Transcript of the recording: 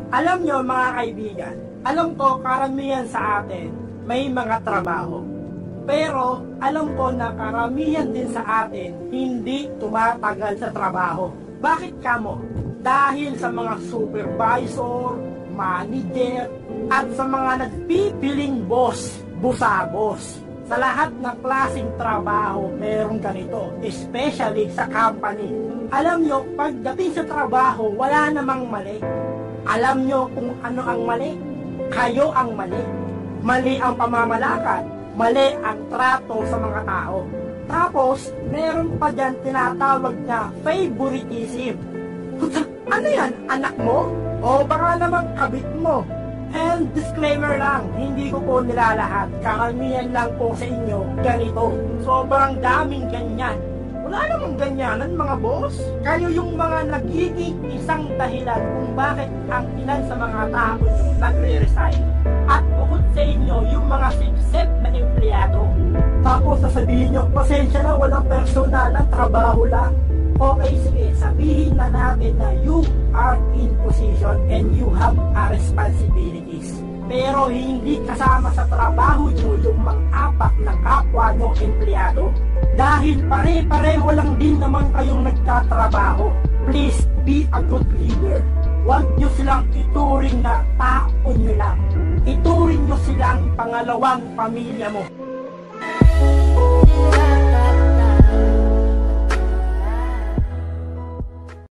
Alam nyo mga kaibigan, alam ko karamihan sa atin may mga trabaho. Pero alam ko na karamihan din sa atin hindi tumatagal sa trabaho. Bakit kamo? Dahil sa mga supervisor, manager, at sa mga nagpipiling boss, busabos. Sa lahat ng klaseng trabaho, merong ganito, especially sa company. Alam nyo, pagdating sa trabaho, wala namang mali. Alam nyo kung ano ang mali? Kayo ang mali. Mali ang pamamalakad, mali ang trato sa mga tao. Tapos, meron pa dyan tinatawag na favoritism. Ano yan? Anak mo? O baka namang kabit mo? And disclaimer lang, hindi ko po nilalahat. Karamihan lang po sa inyo ganito. Sobrang daming ganyan. Wala namang ganyanan mga boss. Kayo yung mga nagiging isang dahilan kung bakit ang ilan sa mga tao yung nagre-resign. At bukod sa inyo, yung mga sipsip na empleyado. Tapos sasabihin nyo, pasensya na, walang personal na trabaho lang. Okay, sige, sabihin na natin na you are in position and you have a responsibilities. Pero hindi kasama sa trabaho nyo yung mang-apak ng kapwa nyo empleyado. Dahil pare-pareho lang din naman kayong nagtatrabaho. Please be a good leader. Huwag nyo silang ituring na tao nyo lang. Ituring nyo silang pangalawang pamilya mo.